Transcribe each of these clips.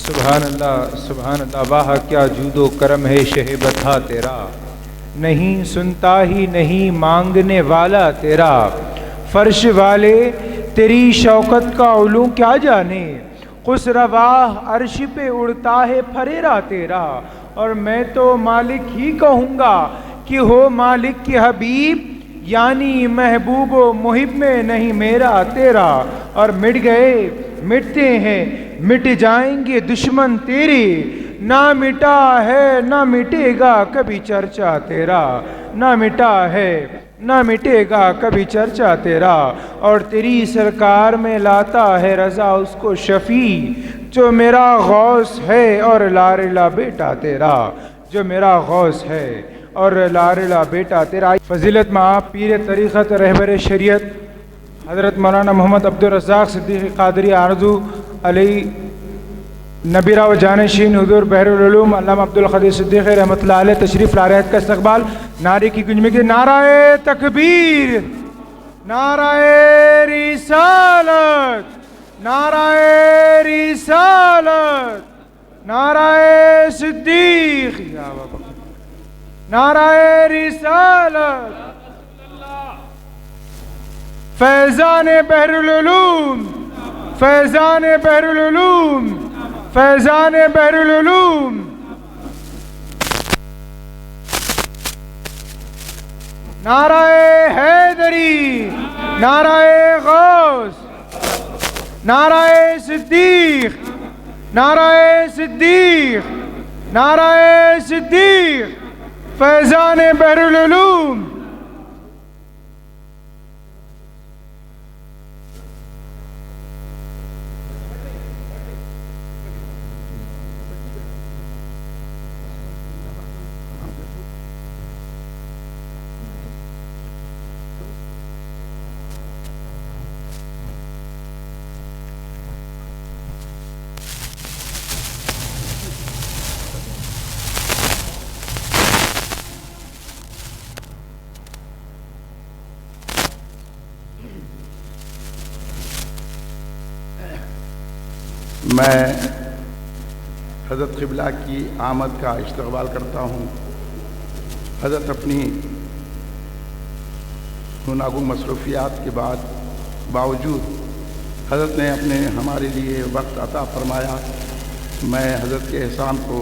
سبحان اللہ واہ کیا جود و کرم ہے شہ بتا تیرا، نہیں سنتا ہی نہیں مانگنے والا تیرا، فرش والے تیری شوکت کا علو کیا جانے، خسرواہ عرش پہ اڑتا ہے پھریرا تیرا، اور میں تو مالک ہی کہوں گا کہ ہو مالک کے حبیب، یعنی محبوب و محب میں نہیں میرا تیرا، اور مٹ گئے مٹتے ہیں مٹ جائیں گے دشمن تیرے، نہ مٹا ہے نہ مٹے گا کبھی چرچا تیرا، نہ مٹا ہے نہ مٹے گا کبھی چرچا تیرا، اور تیری سرکار میں لاتا ہے رضا اس کو شفیع، جو میرا غوث ہے اور لاڑلا بیٹا تیرا، جو میرا غوث ہے اور لاڑلا بیٹا تیرا۔ فضیلت مآب پیر طریقت رہبر شریعت حضرت مولانا محمد عبدالرزاق صدیقی قادری آرزو علی نبیرہ و جانشین حضور بحر العلوم علامہ عبدالقدیر صدیقی رحمۃ اللہ علیہ تشریف لا رہے ہیں کا استقبال نعرے کی گونج میں کہ نعرہ تکبیر، نعرہ رسالت، نعرہ رسالت، نعرہ صدیق، نعرہ رسالت، فیضان بحر العلوم، فیضان بحر العلوم، فیضان بحر العلوم، نعرہ حیدری، نعرہ غوث، نعرہ صدیق، نعرہ صدیق، نعرہ صدیق، فیضان بحر العلوم۔ میں حضرت قبلہ کی آمد کا استقبال کرتا ہوں۔ حضرت اپنی گوناگون مصروفیات کے باوجود حضرت نے ہمارے لیے وقت عطا فرمایا۔ میں حضرت کے احسان کو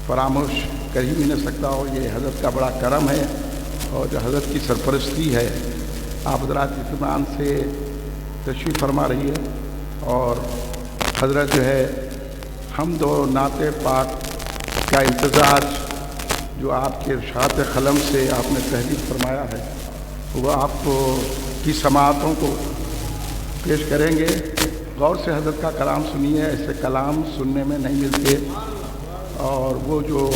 فراموش کر ہی نہیں سکتا ہوں۔ یہ حضرت کا بڑا کرم ہے اور جو حضرت کی سرپرستی ہے۔ آپ حضرات اطمینان سے تشریف فرما رہی ہے اور حضرت جو ہے حمد و نعت پاک کا امتزاج جو آپ کے ارشاد قلم سے آپ نے تحریر فرمایا ہے وہ آپ کو کی سماعتوں کو پیش کریں گے۔ غور سے حضرت کا کلام سنیے، ایسے کلام سننے میں نہیں ملتے، اور وہ جو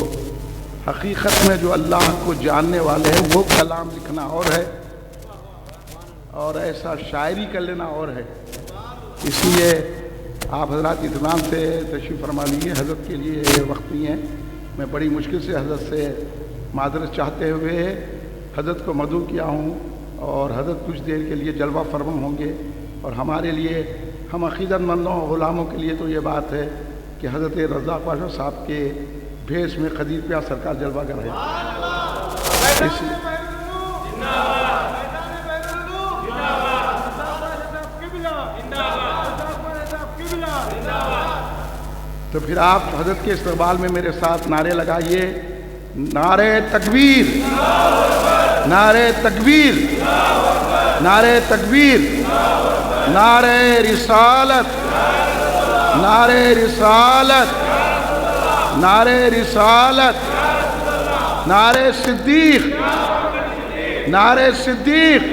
حقیقت میں جو اللہ کو جاننے والے ہیں وہ کلام لکھنا اور ہے اور ایسا شاعری کر لینا اور ہے۔ اس لیے آپ حضرات اطمینان سے تشریف فرما لیجیے۔ حضرت کے لیے یہ وقت نہیں ہے۔ میں بڑی مشکل سے حضرت سے معذرت چاہتے ہوئے حضرت کو مدعو کیا ہوں، اور حضرت کچھ دیر کے لیے جلوہ فرما ہوں گے، اور ہمارے لیے ہم عقیدت مندوں غلاموں کے لیے تو یہ بات ہے کہ حضرت رضاق پاشا صاحب کے بھیس میں قدیر پیا سرکار جلوہ گر ہے۔ تو پھر آپ حضرت کے استقبال میں میرے ساتھ نعرے لگائیے، نعرہ تکبیر، نعرہ تکبیر، نعرہ تکبیر، نعرہ رسالت، نعرہ رسالت، نعرہ رسالت، نعرہ صدیق، نعرہ صدیق،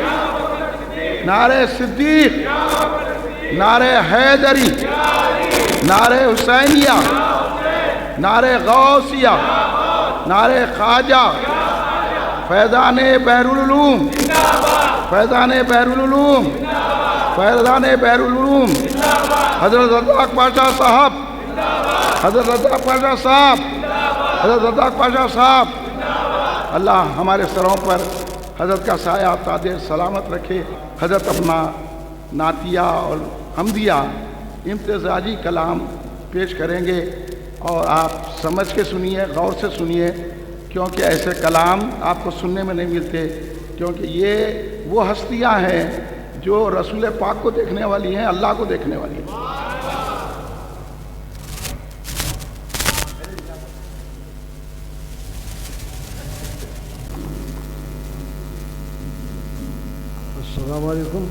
نعرہ صدیق، نعرہ حیدری، نعرہ حسینیہ، نعرہ غوثیہ، نعرہ خواجہ، فیضان بحر العلوم، فیضان بحر العلوم، فیضان بحر العلوم، حضرت رضاق پاشا صاحب، حضرت رضاق پاشا صاحب، حضرت رضاق پاشا صاحب۔ اللہ ہمارے سروں پر حضرت کا سایہ تادر سلامت رکھے۔ حضرت اپنا نعتیہ اور حمدیہ امتزاجی کلام پیش کریں گے اور آپ سمجھ کے سنیے، غور سے سنیے، کیونکہ ایسے کلام آپ کو سننے میں نہیں ملتے، کیونکہ یہ وہ ہستیاں ہیں جو رسول پاک کو دیکھنے والی ہیں، اللہ کو دیکھنے والی ہیں۔ السلام علیکم۔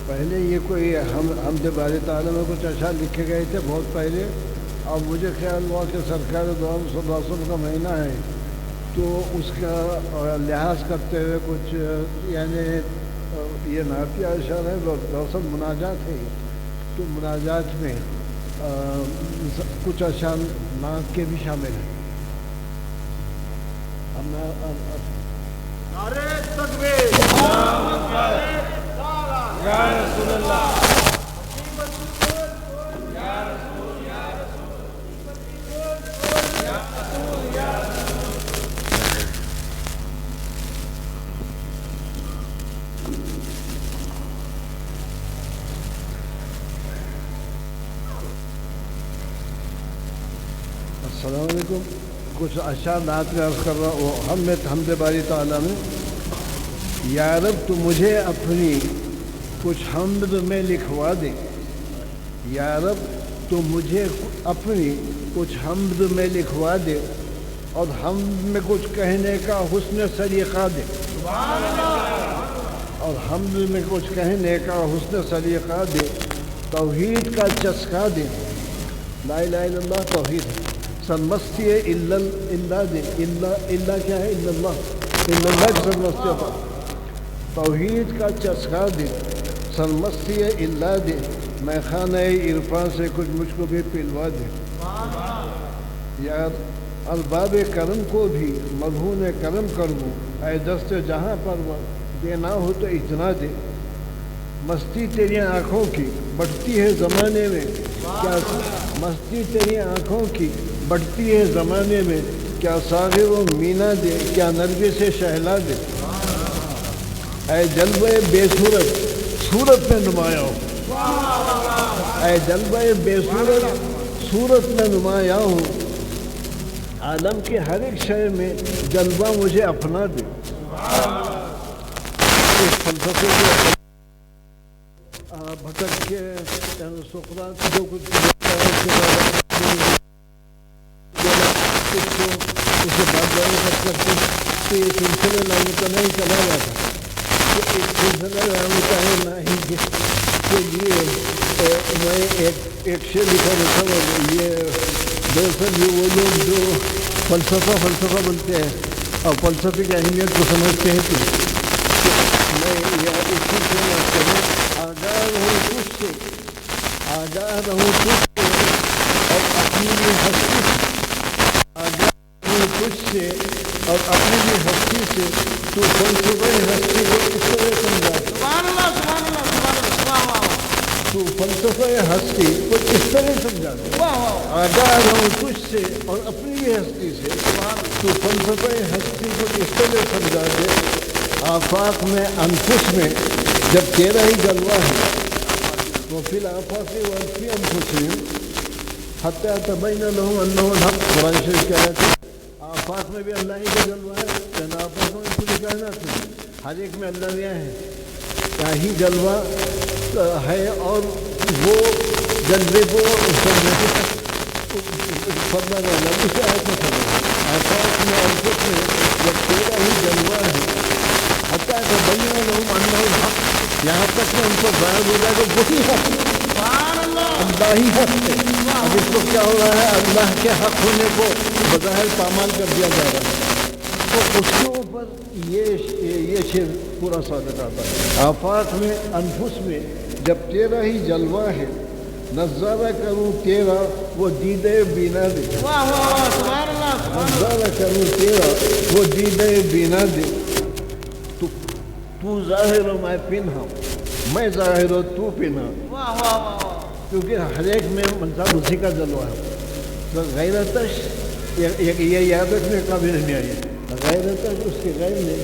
پہلے یہ کوئی حمد باری تعالیٰ میں کچھ اشعار لکھے گئے تھے بہت پہلے، اب مجھے خیال ہوا کہ سرکار دو عالم صلی اللہ علیہ وسلم کا مہینہ ہے تو اس کا لحاظ کرتے ہوئے کچھ یعنی یہ نعتیہ اشعار ہے، دراصل مناجات ہے، تو مناجات میں کچھ اشعار نعت کے بھی شامل ہیں۔ نعرہ تکبیر، یا رسول اللہ، السلام علیکم۔ کچھ اشعار نعت میں عرض کر رہا ہوں، حمد باری تعالیٰ میں۔ یا رب تو مجھے اپنی کچھ حمد میں لکھوا دے، یا رب تو مجھے اپنی کچھ حمد میں لکھوا دے، اور حمد میں کچھ کہنے کا حسن سلیقہ دے، اور حمد میں کچھ کہنے کا حسن سلیقہ دے، توحید کا چسکا دے، لا الہ الا اللہ توحید ہے، سرمستی اللہ دے، اللہ کیا ہے؟ اللہ کی سرمستی عطا، توحید کا چسکا دے، سرمستی اللہ دے، میں خانہ عرفان سے کچھ مجھ کو بھی پلوا دے، یا ارباب کرم کو بھی مرہون کرم کر دوں، اے دست جہاں پر دینا ہو تو اجنا دے، مستی تیری آنکھوں کی بڑھتی ہے زمانے میں، کیا مستی تیری آنکھوں کی بڑھتی ہے زمانے میں، کیا ساغر و مینا دے، کیا نرگس سے شہلا دے، اے جلوہ بے صورت صورت میں نمایاں ہو، اے جلوہ بے صورت صورت میں نمایاں ہو، عالم کے ہر ایک شے میں جلوہ مجھے اپنا دے۔ اس فلسفے کے بھٹک کے سقراط جو کچھ اسے بات جانے تک کرتے تو یہ سلسلہ لامتہ نہیں چلا جاتا، تو ایک سلسلہ لامتہ نہیں کے لیے میں ایک شعر لکھا دیتا ہوں۔ یہ دراصل یہ وہ لوگ جو فلسفہ بولتے ہیں اور فلسفے کی اہمیت کو سمجھتے ہیں، تو میں یہ اس سلسلے میں کروں، آگاہ رہوں تجھ سے، آگاہ رہوں تجھ سے اور اپنی بھی ہستی سے، آگاہ رہوں تجھ سے اور اپنی بھی ہستی سے، تو فلسفہ ہستی کو اس طرح سمجھا، تو فلسفہ ہستی کو اس طرح سمجھا، آگاہ رہوں تجھ سے اور اپنی بھی ہستی سے، تو فلسفہ ہستی کو اس طرح سمجھا دے، آفاق میں انفس میں جب تیرا ہی جلوہ ہے، تو فی الآفاق وفی انفسہم حتی تبین لہم انہ الحق، قرآن شریف کیا ہے؟ آفاق میں بھی اللہ ہی کا جلوہ ہے، لیکن آفاق میں پوری کائنات میں ہر ایک میں اللہ بھی ہے، کیا ہی جلوہ ہے، اور وہ جلوے کو فرمان اللہ اسے آیت میں فرمان، آفاق میں انفس میں جب تیرا ہی جلوہ ہے، حتی تبین لہم انہ الحق، یہاں تک میں ان کو ظاہر ہو جائے کہ وہی حق اللہ ہی حق ہے۔ اب اس کو کیا ہو رہا ہے؟ اللہ کے حق ہونے کو بظاہر پامال کر دیا جا رہا ہے، تو اس کے اوپر یہ شعر پورا صادق آتا ہے۔ آفاق میں انفس میں جب تیرا ہی جلوہ ہے، نظارہ کروں تیرا وہ دیدے بینا دے، نظارہ کروں تیرا وہ دیدے بینا دے، تو ظاہر ہو میں پنہا، میں ظاہر ہو تو پنہا، کیونکہ ہر ایک میں منصب اسی کا جلوہ ہے۔ تو غیرتش یہ یاد رکھنے کا بھی نہیں آئی، غیرتش اس کے غیر نے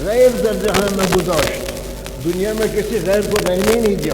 غیر در جہاں میں گزاشت، دنیا میں کسی غیر کو رہنے ہی نہیں دیا،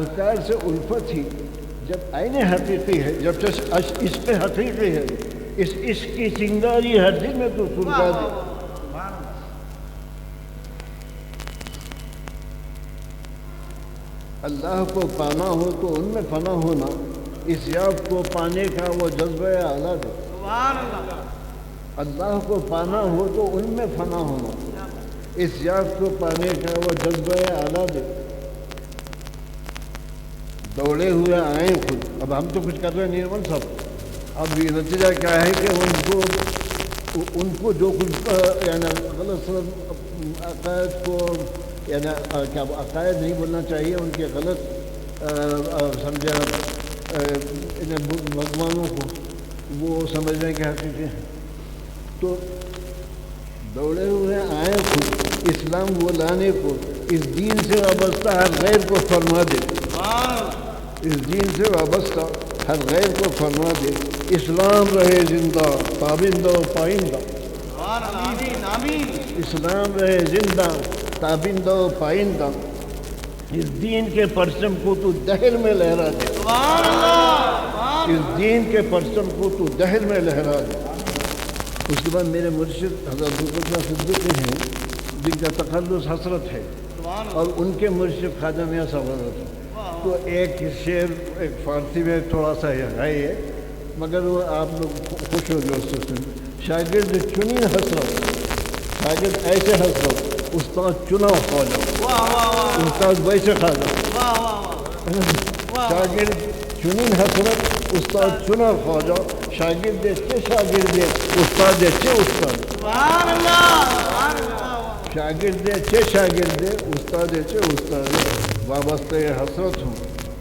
سرکار سے الفت ہی جب عین حقیقی ہے، جب عشق حقیقی ہے، اس عشق کی چنگاری ہر دل میں تو سلگا دے۔ اللہ کو پانا ہو تو ان میں فنا ہونا، اس یاب کو پانے کا وہ جذبہ اعلیٰ دے۔ سبحان اللہ، اللہ کو پانا ہو تو ان میں فنا ہونا، اس یاب کو پانے کا وہ جذبہ اعلیٰ دے۔ دوڑے ہوئے آئیں خود، اب ہم تو کچھ کر رہے نہیں من صاحب، اب یہ نتیجہ کیا ہے کہ ان کو جو کچھ یعنی غلط عقائد کو، یعنی کیا عقائد نہیں بولنا چاہیے، ان کے غلط سمجھا بھگوانوں کو وہ سمجھنے کے حقیقی ہیں، تو دوڑے ہوئے آئیں خود اسلام وہ لانے کو، اس دین سے وابستہ ہر غیر کو فرما دے، اس دین سے وابستہ ہر غیر کو فرما دے، اسلام رہے زندہ پابندہ و پائندہ، آمین آمین، اسلام رہے زندہ تابندہ و پائندہ، اس دین کے پرچم کو تو دہر میں لہرا دے، سبحان اللہ، اس دین کے پرچم کو تو دہر میں لہرا دے۔ اس کے بعد میرے مرشد حضرت عبداللہ صدیقی ہیں جن کا تخلص حسرت ہے، اور ان کے مرشد خواجہ میاں صاحب حضرت ہیں، تو ایک شعر ایک فارسی میں تھوڑا سا ہے مگر وہ آپ لوگ خوش ہو گئے اس سے سن۔ شاگرد چنی حسرت، شاگرد ایسے حسرت، استاد چنا خواجہ، استاد ویسے خواجہ، شاگرد چنین حسرت، استاد چنا خواجہ، شاگرد چے شاگرد استاد چے استاد، سبحان اللہ، سبحان اللہ، شاگرد چے شاگرد استاد چے استاد، وابستہ حسرت ہوں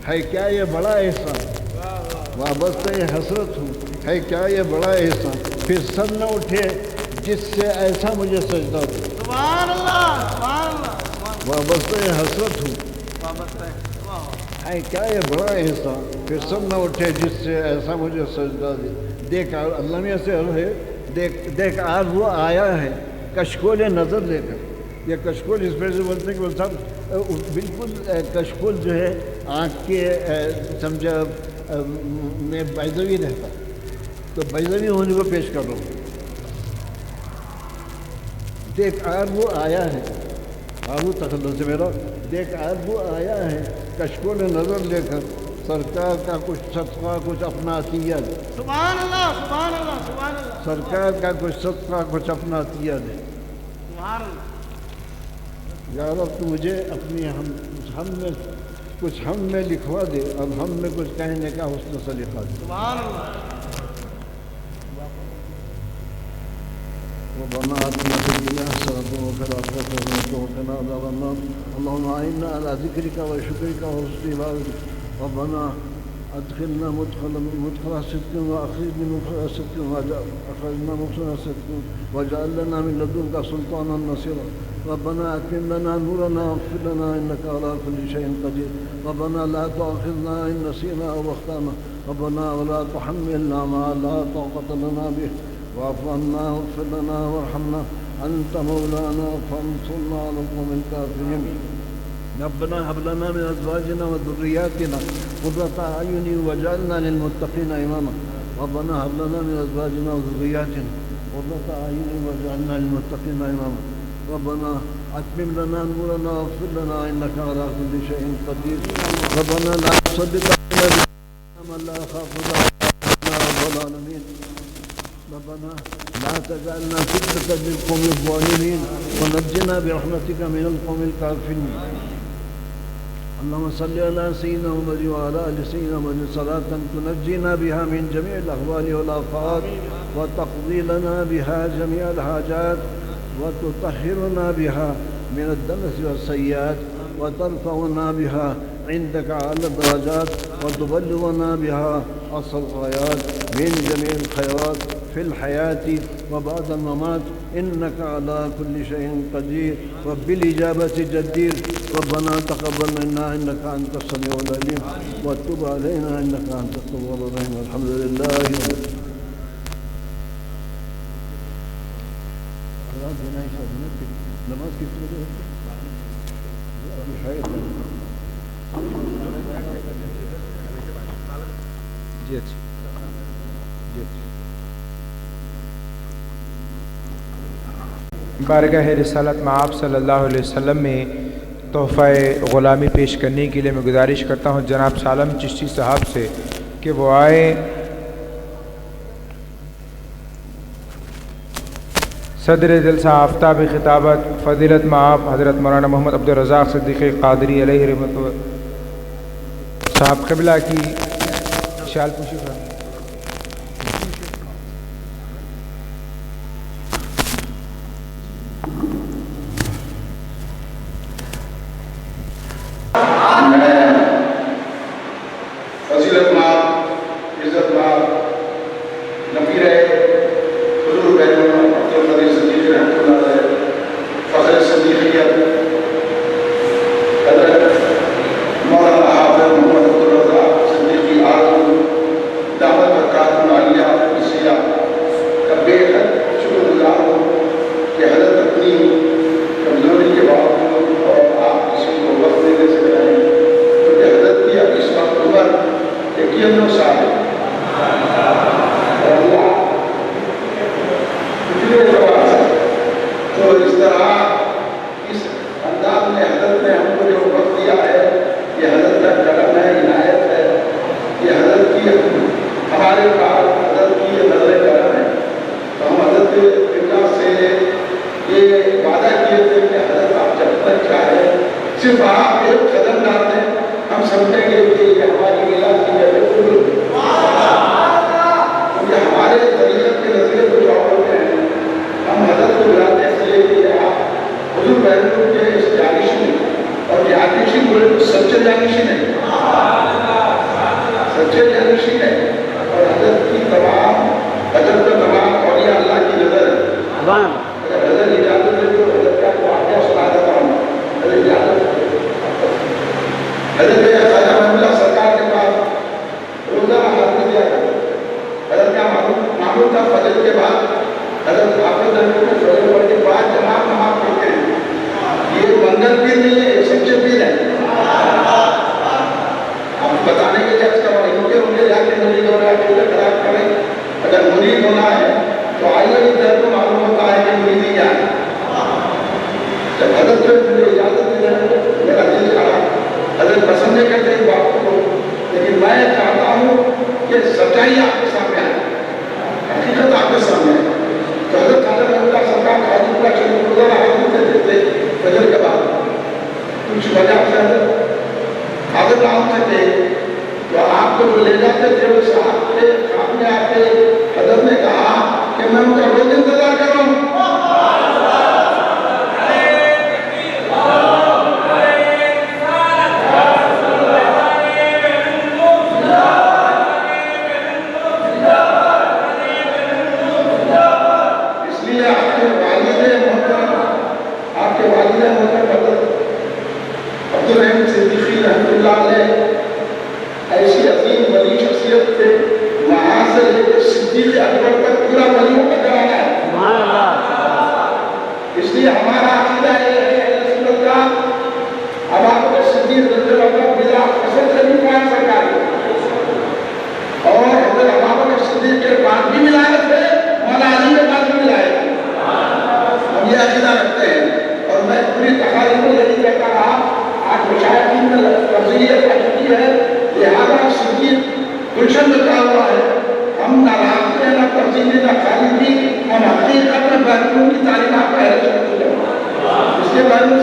ہے کیا یہ بڑا احسان، وابستہ حسرت ہوں ہے کیا یہ بڑا احسان، پھر سر نہ اٹھے جس سے ایسا مجھے سجدہ دے، سبحان اللہ، سبحان اللہ، وابستہ حسرت ہوں ہے کیا یہ بڑا احسان، پھر سر نہ اٹھے جس سے ایسا مجھے سجدہ دے۔ دیکھ اللہ میاں سے عرض ہے، دیکھ آج وہ آیا ہے کشکول نظر لے کر، یہ کشکول اس پہ سے بولتے ہیں کہ صاحب بالکل کشکول جو ہے آنکھ کے سمجھا میں بیضوی رہتا، تو بیضوی ہونے کو پیش کر رہا ہوں۔ دیکھ آج وہ آیا ہے، آلو تخلص سے میرا، دیکھ آج وہ آیا ہے کشکول نظر لے کر، سرکار کا کچھ صدقہ کچھ اپنا عطیہ دے، سبحان اللہ، سبحان اللہ، سبحان اللہ، سرکار کا کچھ صدقہ کچھ اپنا عطیہ دے۔ سبحان اللہ، یا رب تو مجھے اپنی ہم میں کچھ ہم میں لکھوا دے، اب ہم میں کچھ کہنے کا حسن سلیقہ دے۔ سبحان اللہ، ربنا آتنا في الدنيا حسنة وفي الآخرة حسنة وقنا عذاب النار، اللهم أعنا على ذكرك وشكرك وحسن عبادتك، ربنا أدخلنا مدخل صدق وأخرجنا مخرج صدق وأخرجنا مخرج صدق واجعل لنا من لدنك سلطانا نصيرا، ربنا أتمم لنا نورنا واغفر لنا إنك على كل شيء قدير، ربنا لا تؤاخذنا إن نسينا أو أخطأنا، ربنا ولا تحملنا ما لا طاقة لنا به، واعف عنا واغفر لنا وارحمنا أنت مولانا فانصرنا على القوم الكافرين، ربنا هب لنا من أزواجنا وذرياتنا قرة أعين واجعلنا للمتقين إماما، ربنا هب لنا من أزواجنا وذرياتنا قرة أعين واجعلنا للمتقين إماما، ربنا أتمم لنا نورنا واغفر لنا إنك على كل شيء قدير، ربنا لا تسلط علينا من لا يخافنا يا رب العالمين، ربنا لا تجعلنا فتنة للقوم الظالمين ونجنا برحمتك من القوم الكافرين، اللهم صل على سيدنا محمد وعلى آل سيدنا محمد صلاة تنجينا بها من جميع الأهوال والآفات وتقضي لنا بها جميع الحاجات وتطهرنا بها من الدنس والسيئات وترفعنا بها عندك على الدرجات وتبلغنا بها أقصى الغايات من جميع الخيرات في الحياة وبعد الممات، إنك على كل شيء قدير وبالإجابة جدير، ربنا تقبل منا إنك أنت السميع العليم وتب علينا إنك أنت التواب الرحيم، والحمد لله رب العالمين۔ نماز کتنے بجے ہوتی ہے؟ جی اچھا جی بارگاہ رسالت میں آپ صلی اللہ علیہ وسلم میں تحفہ غلامی پیش کرنے کے لیے میں گزارش کرتا ہوں جناب سالم چشتی صاحب سے کہ وہ آئے. صدر جلسہ آفتاب خطابت فضیلت مآب حضرت مولانا محمد عبدالرزاق صدیقی قادری علیہ رحمۃ صاحب قبلہ کی شال پوشی فرمائیں.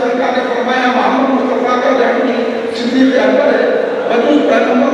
سرکار نے فرمایا محمد مصطفیٰ کا صدیق اکبر ہے، بس اس پیغمبر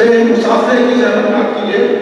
میرے مسافر کی زحمت نہ کیجیے